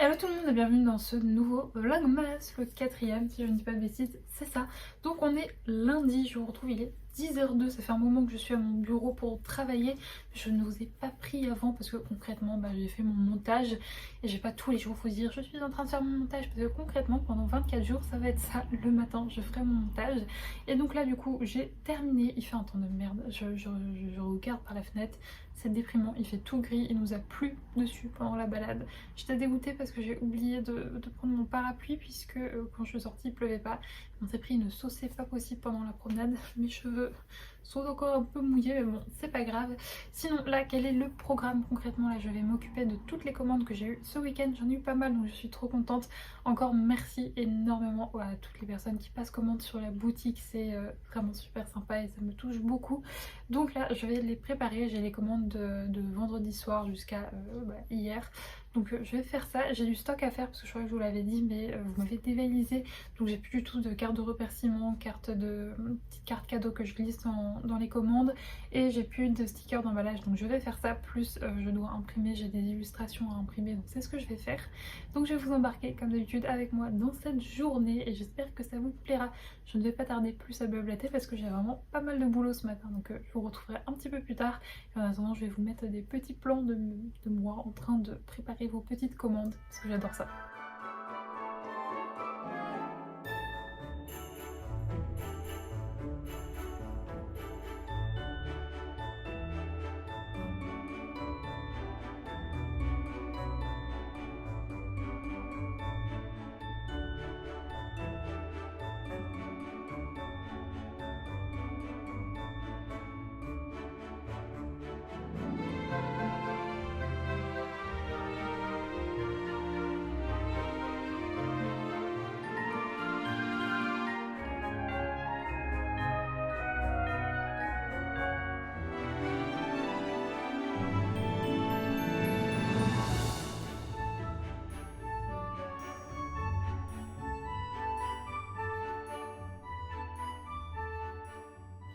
Hello tout le monde et bienvenue dans ce nouveau Vlogmas, le quatrième si je ne dis pas de bêtises, c'est ça. Donc on est lundi, je vous retrouve, il est 10h02, ça fait un moment que je suis à mon bureau pour travailler. Je ne vous ai pas pris avant parce que concrètement j'ai fait mon montage et j'ai pas tous les jours vous dire je suis en train de faire mon montage parce que concrètement pendant 24 jours ça va être ça, le matin je ferai mon montage. Et donc là du coup j'ai terminé, il fait un temps de merde, je regarde par la fenêtre, c'est déprimant, il fait tout gris, il nous a plu dessus pendant la balade. J'étais dégoûtée parce que j'ai oublié de prendre mon parapluie puisque quand je suis sortie il pleuvait pas. On s'est pris une saucée pas possible pendant la promenade. Mes cheveux sont encore un peu mouillés mais bon c'est pas grave. Sinon là quel est le programme concrètement? Là je vais m'occuper de toutes les commandes que j'ai eues ce week-end. J'en ai eu pas mal donc je suis trop contente. Encore merci énormément à toutes les personnes qui passent commande sur la boutique. C'est vraiment super sympa et ça me touche beaucoup. Donc là je vais les préparer. J'ai les commandes de vendredi soir jusqu'à hier. Donc je vais faire ça, j'ai du stock à faire parce que je crois que je vous l'avais dit mais vous m'avez dévalisé. Donc j'ai plus du tout de carte de remerciement, petite carte cadeau que je glisse dans les commandes. Et j'ai plus de stickers d'emballage donc je vais faire ça. Plus je dois imprimer, j'ai des illustrations à imprimer donc c'est ce que je vais faire. Donc je vais vous embarquer comme d'habitude avec moi dans cette journée et j'espère que ça vous plaira. Je ne vais pas tarder plus à blablater parce que j'ai vraiment pas mal de boulot ce matin. Donc je vous retrouverai un petit peu plus tard. Et en attendant je vais vous mettre des petits plans de moi en train de préparer vos petites commandes parce que j'adore ça.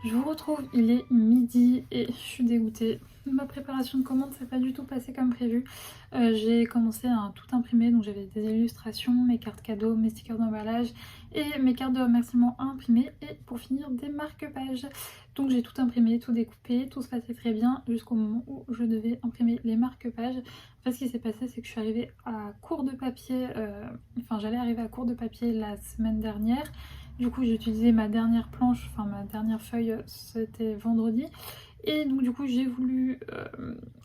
Je vous retrouve, il est midi et je suis dégoûtée. Ma préparation de commande s'est pas du tout passée comme prévu. J'ai commencé à tout imprimer, donc j'avais des illustrations, mes cartes cadeaux, mes stickers d'emballage et mes cartes de remerciement à imprimer et pour finir des marque-pages. Donc j'ai tout imprimé, tout découpé, tout se passait très bien jusqu'au moment où je devais imprimer les marque-pages. En fait ce qui s'est passé c'est que je suis arrivée à court de papier, j'allais arriver à court de papier la semaine dernière. Du coup j'ai utilisé ma dernière planche, enfin ma dernière feuille, c'était vendredi. Et donc du coup j'ai voulu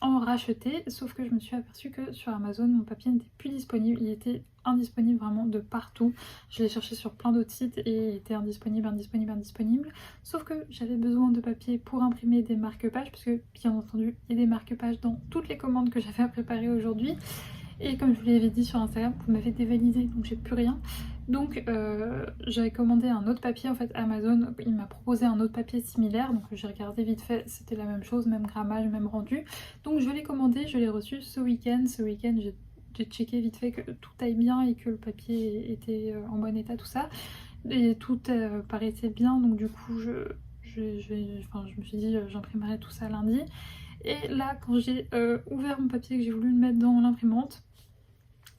en racheter, sauf que je me suis aperçue que sur Amazon mon papier n'était plus disponible, il était indisponible vraiment de partout. Je l'ai cherché sur plein d'autres sites et il était indisponible, indisponible, indisponible. Sauf que j'avais besoin de papier pour imprimer des marque-pages, parce que bien entendu il y a des marque-pages dans toutes les commandes que j'avais à préparer aujourd'hui. Et comme je vous l'avais dit sur Instagram, vous m'avez dévalisé donc j'ai plus rien. Donc j'avais commandé un autre papier en fait Amazon, il m'a proposé un autre papier similaire, donc j'ai regardé vite fait, c'était la même chose, même grammage, même rendu. Donc je l'ai commandé, je l'ai reçu ce week-end. Ce week-end j'ai checké vite fait que tout aille bien et que le papier était en bon état, tout ça. Et tout paraissait bien, donc du coup je me suis dit j'imprimerai tout ça lundi. Et là quand j'ai ouvert mon papier, que j'ai voulu le mettre dans l'imprimante,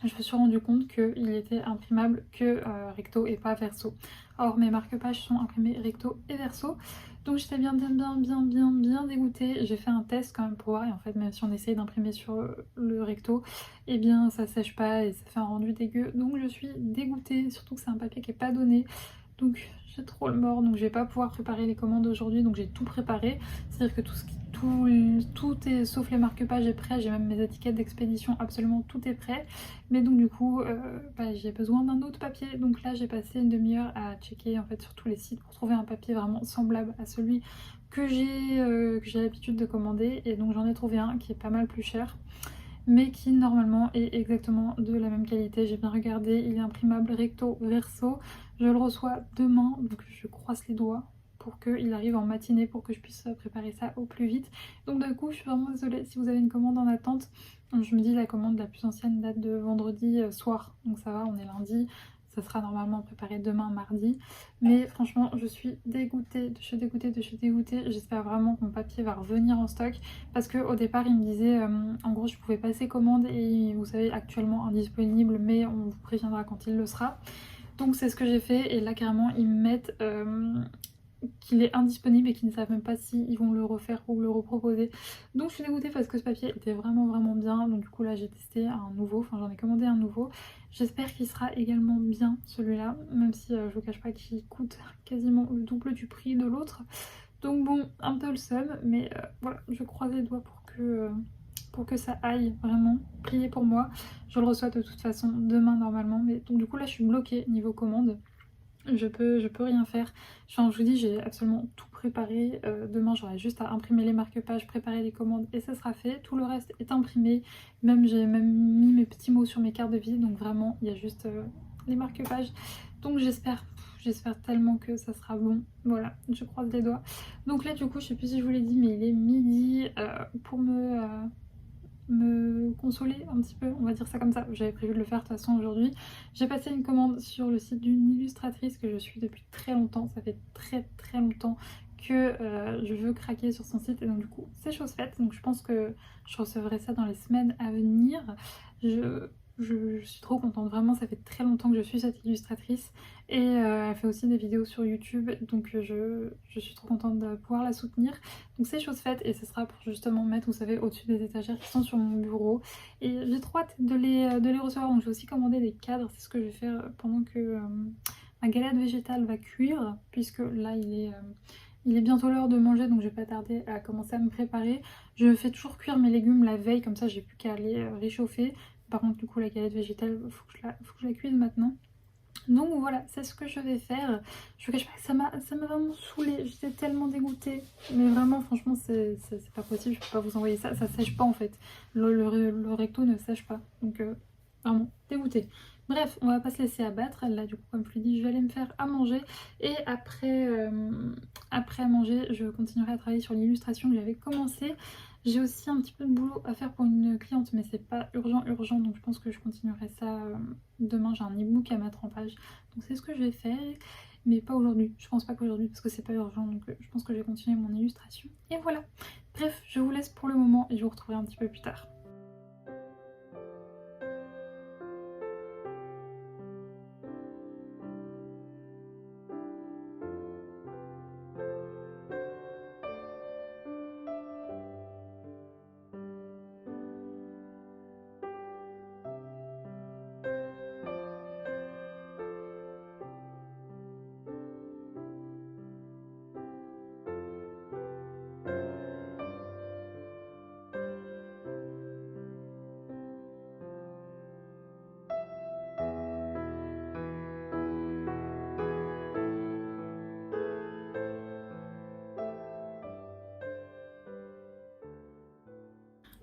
je me suis rendu compte qu'il était imprimable que recto et pas verso. Or mes marque-pages sont imprimés recto et verso. Donc j'étais bien dégoûtée. J'ai fait un test quand même pour voir et en fait même si on essaye d'imprimer sur le recto, eh bien ça sèche pas et ça fait un rendu dégueu. Donc je suis dégoûtée, surtout que c'est un papier qui est pas donné. Donc j'ai trop le mort, donc je vais pas pouvoir préparer les commandes aujourd'hui, donc j'ai tout préparé. C'est-à-dire que tout est, sauf les marque-pages est prêt, j'ai même mes étiquettes d'expédition, absolument tout est prêt. Mais donc du coup, j'ai besoin d'un autre papier. Donc là j'ai passé une demi-heure à checker en fait sur tous les sites pour trouver un papier vraiment semblable à celui que j'ai l'habitude de commander. Et donc j'en ai trouvé un qui est pas mal plus cher, mais qui normalement est exactement de la même qualité. J'ai bien regardé, il est imprimable recto verso. Je le reçois demain, donc je croise les doigts pour qu'il arrive en matinée pour que je puisse préparer ça au plus vite. Donc d'un coup je suis vraiment désolée si vous avez une commande en attente. Je me dis la commande la plus ancienne date de vendredi soir, donc ça va, on est lundi. ça sera normalement préparé demain mardi. Mais franchement je suis dégoûtée, j'espère vraiment que mon papier va revenir en stock, parce qu'au départ il me disait en gros je pouvais passer commande et vous savez actuellement indisponible, mais on vous préviendra quand il le sera. Donc c'est ce que j'ai fait, et là carrément ils me mettent qu'il est indisponible et qu'ils ne savent même pas s'ils vont le refaire ou le reproposer. Donc je suis dégoûtée parce que ce papier était vraiment bien. Donc du coup là j'ai testé un nouveau, enfin j'en ai commandé un nouveau. J'espère qu'il sera également bien celui-là, même si je vous cache pas qu'il coûte quasiment le double du prix de l'autre. Donc bon, un peu le seum, mais voilà, je croise les doigts pour que ça aille vraiment. Priez pour moi, je le reçois de toute façon demain normalement. Mais donc du coup là je suis bloquée niveau commande. Je peux rien faire. Genre, je vous dis, j'ai absolument tout préparé. Demain, j'aurai juste à imprimer les marque-pages, préparer les commandes et ça sera fait. Tout le reste est imprimé. J'ai même mis mes petits mots sur mes cartes de visite. Donc vraiment, il y a juste les marque-pages. Donc j'espère tellement que ça sera bon. Voilà, je croise les doigts. Donc là, du coup, je sais plus si je vous l'ai dit, mais il est midi pour me consoler un petit peu, on va dire ça comme ça. J'avais prévu de le faire de toute façon aujourd'hui. J'ai passé une commande sur le site d'une illustratrice que je suis depuis très longtemps. Ça fait très longtemps que je veux craquer sur son site, et donc du coup c'est chose faite. Donc je pense que je recevrai ça dans les semaines à venir. Je suis trop contente, vraiment ça fait très longtemps que je suis cette illustratrice, et elle fait aussi des vidéos sur YouTube, donc je suis trop contente de pouvoir la soutenir. Donc c'est chose faite, et ce sera pour justement mettre, vous savez, au-dessus des étagères qui sont sur mon bureau, et j'ai trop hâte de les recevoir. Donc j'ai aussi commandé des cadres, c'est ce que je vais faire pendant que ma galette végétale va cuire, puisque là il est bientôt l'heure de manger, donc je vais pas tarder à commencer à me préparer. Je fais toujours cuire mes légumes la veille, comme ça j'ai plus qu'à les réchauffer. Par contre, du coup, la galette végétale, faut que je la cuise maintenant. Donc voilà, c'est ce que je vais faire. Je vous cache pas que ça m'a vraiment saoulée. J'étais tellement dégoûtée. Mais vraiment, franchement, c'est pas possible. Je peux pas vous envoyer ça. Ça sèche pas en fait. Le recto ne sèche pas. Donc vraiment, dégoûtée. Bref, on va pas se laisser abattre. Là, du coup, comme je l'ai dit, je vais aller me faire à manger. Et après à manger, je continuerai à travailler sur l'illustration que j'avais commencé. J'ai aussi un petit peu de boulot à faire pour une cliente, mais c'est pas urgent, donc je pense que je continuerai ça demain. J'ai un e-book à mettre en page, donc c'est ce que je vais faire, mais pas aujourd'hui. Je pense pas qu'aujourd'hui, parce que c'est pas urgent, donc je pense que je vais continuer mon illustration. Et voilà. Bref, je vous laisse pour le moment et je vous retrouverai un petit peu plus tard.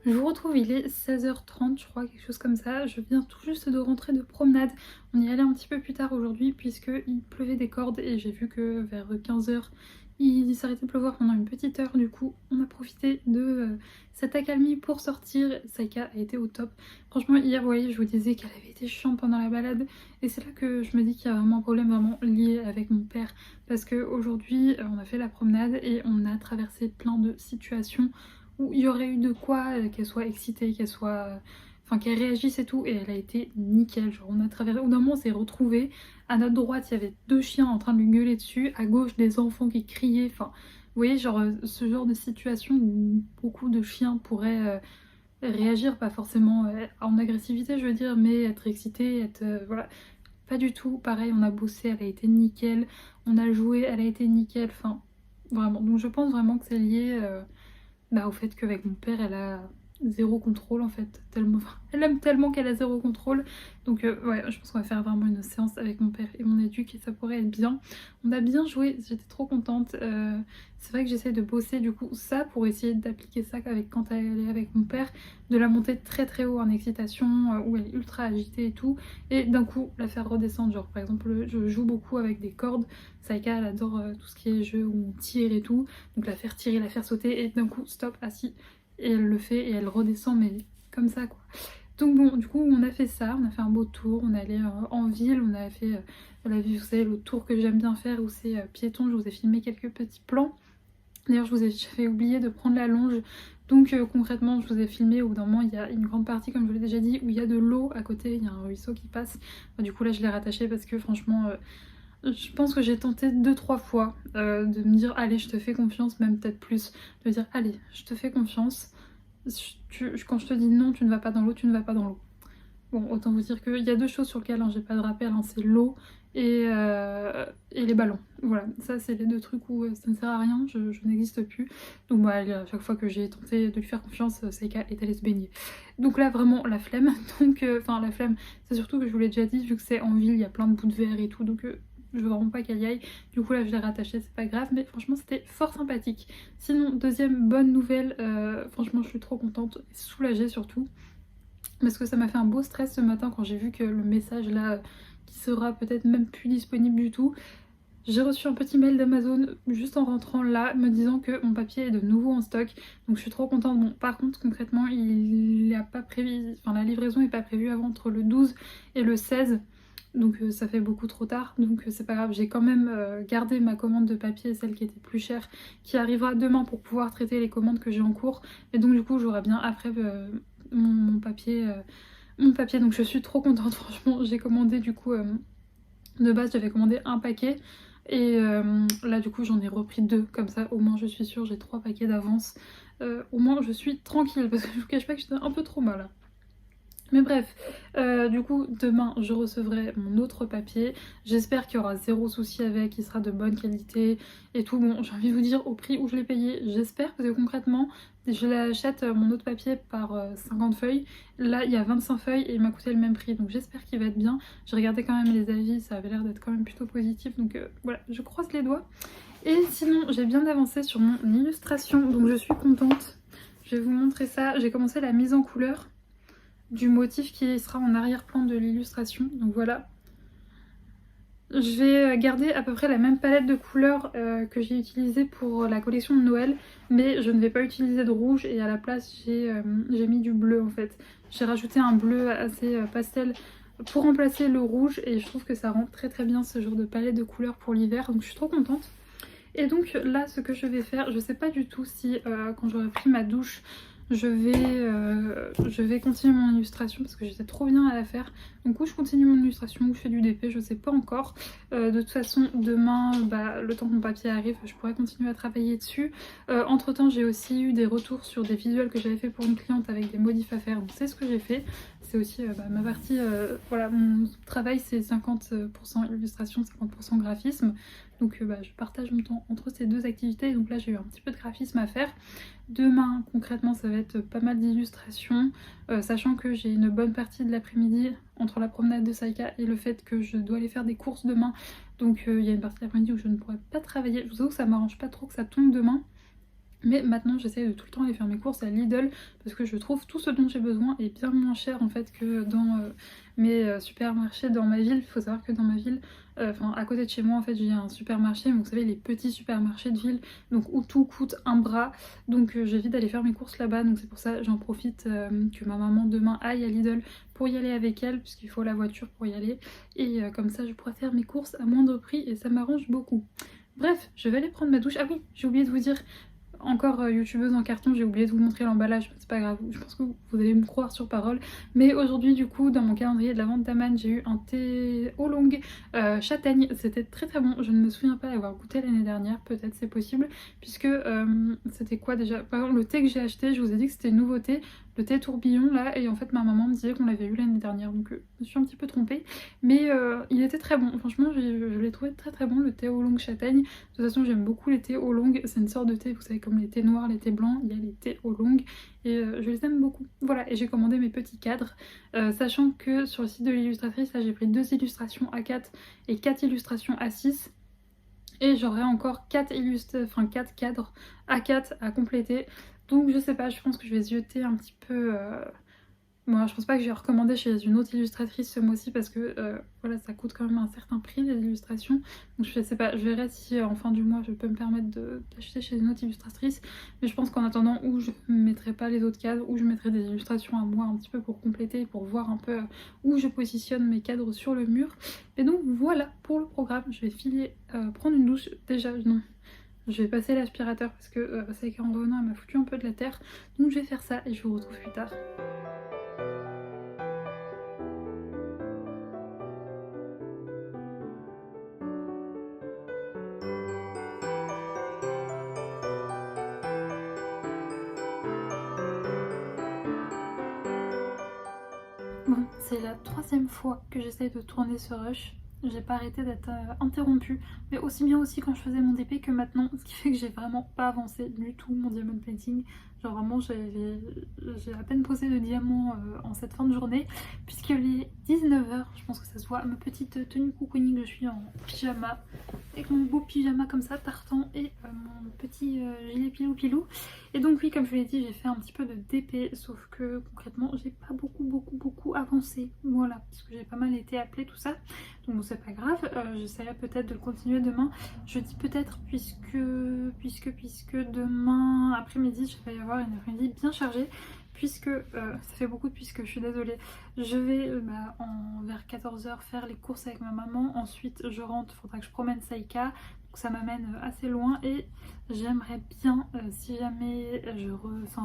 Je vous retrouve, il est 16h30 je crois, quelque chose comme ça. Je viens tout juste de rentrer de promenade. On y allait un petit peu plus tard aujourd'hui puisqu'il pleuvait des cordes, et j'ai vu que vers 15h il s'arrêtait de pleuvoir pendant une petite heure. Du coup on a profité de cette accalmie pour sortir. Saïka a été au top. Franchement hier, vous voyez, je vous disais qu'elle avait été chiante pendant la balade, et c'est là que je me dis qu'il y a vraiment un problème vraiment lié avec mon père, parce qu'aujourd'hui on a fait la promenade et on a traversé plein de situations où il y aurait eu de quoi qu'elle soit excitée, qu'elle soit... Enfin, qu'elle réagisse et tout, et elle a été nickel. Genre, on a traversé... Au bout d'un moment, on s'est retrouvés. À notre droite, il y avait deux chiens en train de lui gueuler dessus. À gauche, des enfants qui criaient. Enfin, vous voyez, genre, ce genre de situation où beaucoup de chiens pourraient réagir, pas forcément en agressivité, je veux dire, mais être excités, être... voilà. Pas du tout. Pareil, on a bossé, elle a été nickel. On a joué, elle a été nickel. Enfin, vraiment. Donc, je pense vraiment que c'est lié... au fait qu'avec mon père, elle a zéro contrôle en fait, tellement... elle aime tellement qu'elle a zéro contrôle. Donc ouais, je pense qu'on va faire vraiment une séance avec mon père et mon éduc, et ça pourrait être bien. On a bien joué, j'étais trop contente. C'est vrai que j'essaie de bosser du coup ça pour essayer d'appliquer ça avec, quand elle est avec mon père, de la monter très haut en excitation, où elle est ultra agitée et tout, et d'un coup la faire redescendre. Genre par exemple, je joue beaucoup avec des cordes. Saïka elle adore tout ce qui est jeu où on tire et tout, donc la faire tirer, la faire sauter, et d'un coup stop, assis, et elle le fait et elle redescend, mais comme ça quoi. Donc bon, du coup on a fait ça, on a fait un beau tour, on est allé en ville, on a fait, vous savez, le tour que j'aime bien faire où c'est piéton, je vous ai filmé quelques petits plans. D'ailleurs j'avais oublié de prendre la longe, donc concrètement je vous ai filmé, au bout d'un moment il y a une grande partie, comme je vous l'ai déjà dit, où il y a de l'eau à côté, il y a un ruisseau qui passe. Du coup là je l'ai rattaché parce que franchement je pense que j'ai tenté 2-3 fois de me dire allez je te fais confiance, même peut-être plus, de dire allez je te fais confiance, quand je te dis non tu ne vas pas dans l'eau, tu ne vas pas dans l'eau. Bon, autant vous dire qu'il y a 2 choses sur lesquelles j'ai pas de rappel, hein, c'est l'eau et les ballons. Voilà, ça c'est les 2 trucs où ça ne sert à rien, je n'existe plus. Donc bah, à chaque fois que j'ai tenté de lui faire confiance, Saïka est allée se baigner. Donc là vraiment la flemme, donc enfin la flemme, c'est surtout que je vous l'ai déjà dit, vu que c'est en ville, il y a plein de bouts de verre et tout, donc je veux vraiment pas qu'elle y aille. Du coup là je l'ai rattaché, c'est pas grave, mais franchement c'était fort sympathique. Sinon, deuxième bonne nouvelle, franchement je suis trop contente, et soulagée surtout. Parce que ça m'a fait un beau stress ce matin quand j'ai vu que le message là, qui sera peut-être même plus disponible du tout. J'ai reçu un petit mail d'Amazon juste en rentrant là, me disant que mon papier est de nouveau en stock. Donc je suis trop contente. Bon, par contre, concrètement, il n'y a pas prévu, enfin la livraison n'est pas prévue avant entre le 12 et le 16. Donc ça fait beaucoup trop tard, donc c'est pas grave. J'ai quand même gardé ma commande de papier, celle qui était plus chère, qui arrivera demain pour pouvoir traiter les commandes que j'ai en cours. Et donc du coup, j'aurai bien après mon papier. Donc je suis trop contente, franchement. J'ai commandé du coup, de base j'avais commandé un paquet. Et là du coup j'en ai repris 2, comme ça au moins je suis sûre, j'ai 3 paquets d'avance. Au moins je suis tranquille, parce que je vous cache pas que j'étais un peu trop mal. Mais bref, du coup demain je recevrai mon autre papier. J'espère qu'il y aura zéro souci avec, qu'il sera de bonne qualité et tout. Bon, j'ai envie de vous dire au prix où je l'ai payé, j'espère, parce que concrètement je l'achète mon autre papier par 50 feuilles. Là il y a 25 feuilles et il m'a coûté le même prix, donc j'espère qu'il va être bien. J'ai regardé quand même les avis, ça avait l'air d'être quand même plutôt positif, donc voilà, je croise les doigts. Et sinon j'ai bien avancé sur mon illustration, donc je suis contente. Je vais vous montrer ça, j'ai commencé la mise en couleur du motif qui sera en arrière-plan de l'illustration, donc voilà. Je vais garder à peu près la même palette de couleurs que j'ai utilisée pour la collection de Noël, mais je ne vais pas utiliser de rouge et à la place j'ai mis du bleu en fait. J'ai rajouté un bleu assez pastel pour remplacer le rouge et je trouve que ça rend très très bien ce genre de palette de couleurs pour l'hiver, donc je suis trop contente. Et donc là ce que je vais faire, je sais pas du tout si quand j'aurai pris ma douche je vais continuer mon illustration parce que j'étais trop bien à la faire. Donc ou je continue mon illustration ou je fais du DP, je sais pas encore. De toute façon demain, le temps que mon papier arrive, je pourrais continuer à travailler dessus. Entre temps j'ai aussi eu des retours sur des visuels que j'avais fait pour une cliente avec des modifs à faire, donc c'est ce que j'ai fait. C'est aussi ma partie, voilà, mon travail c'est 50% illustration, 50% graphisme. Donc je partage mon temps entre ces 2 activités, donc là j'ai eu un petit peu de graphisme à faire. Demain concrètement ça va être pas mal d'illustrations, sachant que j'ai une bonne partie de l'après-midi entre la promenade de Saïka et le fait que je dois aller faire des courses demain. Donc il y a une partie de l'après-midi où je ne pourrai pas travailler. Je vous avoue que ça m'arrange pas trop que ça tombe demain. Mais maintenant j'essaie de tout le temps aller faire mes courses à Lidl parce que je trouve tout ce dont j'ai besoin est bien moins cher en fait que dans mes supermarchés dans ma ville. Il faut savoir que dans ma ville, enfin à côté de chez moi en fait j'ai un supermarché, mais vous savez les petits supermarchés de ville, donc où tout coûte un bras. Donc j'évite d'aller faire mes courses là-bas, donc c'est pour ça j'en profite que ma maman demain aille à Lidl pour y aller avec elle, puisqu'il faut la voiture pour y aller. Et comme ça je pourrais faire mes courses à moindre prix et ça m'arrange beaucoup. Bref, je vais aller prendre ma douche. Ah oui, j'ai oublié de vous dire, encore youtubeuse en carton, j'ai oublié de vous montrer l'emballage, c'est pas grave, je pense que vous allez me croire sur parole. Mais aujourd'hui du coup dans mon calendrier de la vente d'Aman j'ai eu un thé oolong châtaigne, c'était très très bon. Je ne me souviens pas l'avoir goûté l'année dernière, peut-être c'est possible, puisque c'était quoi déjà, par exemple le thé que j'ai acheté, je vous ai dit que c'était une nouveauté, le thé tourbillon là, et en fait ma maman me disait qu'on l'avait eu l'année dernière, donc je me suis un petit peu trompée. Mais il était très bon, franchement je l'ai trouvé très très bon, le thé oolong châtaigne. De toute façon j'aime beaucoup les thés oolong, c'est une sorte de thé, vous savez, comme les thés noirs, les thés blancs, il y a les thés oolong et je les aime beaucoup. Voilà, et j'ai commandé mes petits cadres, sachant que sur le site de l'illustratrice là j'ai pris 2 illustrations A4 et 4 illustrations A6. Et j'aurai encore 4 cadres A4 à compléter. Donc je sais pas, je pense que je vais zioter un petit peu Moi, je pense pas que je vais recommander chez une autre illustratrice ce mois-ci parce que voilà, ça coûte quand même un certain prix les illustrations. Donc je sais pas, je verrai si en fin du mois je peux me permettre d'acheter chez une autre illustratrice. Mais je pense qu'en attendant, ou je mettrai pas les autres cadres, ou je mettrai des illustrations à moi un petit peu pour compléter, pour voir un peu où je positionne mes cadres sur le mur. Et donc voilà pour le programme. Je vais filer prendre une douche. Déjà, non. Je vais passer l'aspirateur parce que c'est qu'en revenant, elle m'a foutu un peu de la terre. Donc je vais faire ça et je vous retrouve plus tard. Bon, c'est la troisième fois que j'essaye de tourner ce rush. J'ai pas arrêté d'être interrompue, mais aussi bien aussi quand je faisais mon DP que maintenant, ce qui fait que j'ai vraiment pas avancé du tout mon diamond plating. Genre vraiment, j'ai à peine posé de diamant en cette fin de journée, puisque les 19h, je pense que ça se voit, ma petite tenue cocooning, je suis en pyjama, avec mon beau pyjama comme ça, tartan, et mon petit gilet pilou-pilou. Et donc oui, comme je vous l'ai dit, j'ai fait un petit peu de DP, sauf que concrètement, j'ai pas beaucoup avancé. Voilà, parce que j'ai pas mal été appelée, tout ça. Donc bon, c'est pas grave, j'essaierai peut-être de le continuer demain. Je dis peut-être puisque demain après-midi, je vais y avoir une après-midi bien chargée. Puisque, ça fait beaucoup de puisque je suis désolée, je vais vers 14h faire les courses avec ma maman. Ensuite je rentre, il faudra que je promène Saïka. Donc ça m'amène assez loin et j'aimerais bien, si jamais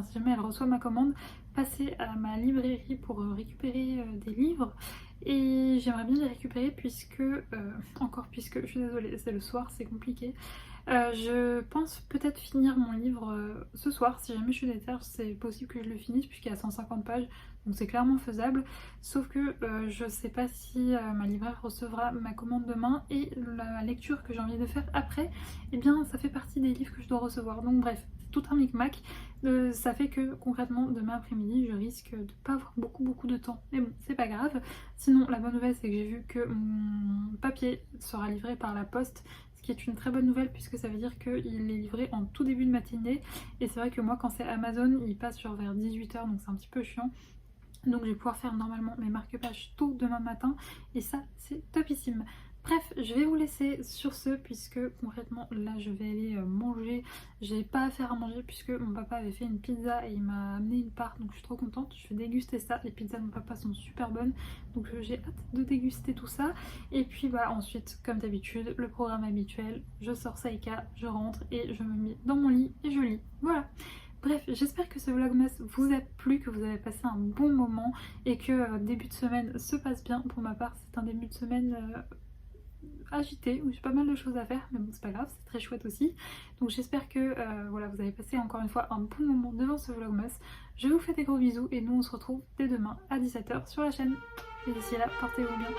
si jamais elle reçoit ma commande, passer à ma librairie pour récupérer des livres. Et j'aimerais bien les récupérer puisque, puisque je suis désolée, c'est le soir, c'est compliqué. Je pense peut-être finir mon livre ce soir, si jamais je suis déter, c'est possible que je le finisse puisqu'il y a 150 pages, donc c'est clairement faisable. Sauf que je sais pas si ma libraire recevra ma commande demain et la lecture que j'ai envie de faire après, eh bien ça fait partie des livres que je dois recevoir. Donc bref, c'est tout un micmac. Ça fait que concrètement demain après-midi je risque de pas avoir beaucoup de temps. Mais bon, c'est pas grave. Sinon la bonne nouvelle c'est que j'ai vu que mon papier sera livré par la poste. Ce qui est une très bonne nouvelle puisque ça veut dire qu'il est livré en tout début de matinée. Et c'est vrai que moi quand c'est Amazon il passe genre vers 18h donc c'est un petit peu chiant. Donc je vais pouvoir faire normalement mes marque-pages tôt demain matin et ça c'est topissime. Bref, je vais vous laisser sur ce puisque concrètement là je vais aller manger. J'ai pas à faire à manger puisque mon papa avait fait une pizza et il m'a amené une part donc je suis trop contente. Je vais déguster ça. Les pizzas de mon papa sont super bonnes donc j'ai hâte de déguster tout ça. Et puis ensuite comme d'habitude le programme habituel, je sors Saïka, je rentre et je me mets dans mon lit et je lis. Voilà. Bref, j'espère que ce vlogmas vous a plu, que vous avez passé un bon moment et que début de semaine se passe bien. Pour ma part, c'est un début de semaine agité où j'ai pas mal de choses à faire, mais bon, c'est pas grave, c'est très chouette aussi. Donc j'espère que voilà, vous avez passé encore une fois un bon moment devant ce vlogmas. Je vous fais des gros bisous et nous on se retrouve dès demain à 17h sur la chaîne. Et d'ici là, portez-vous bien.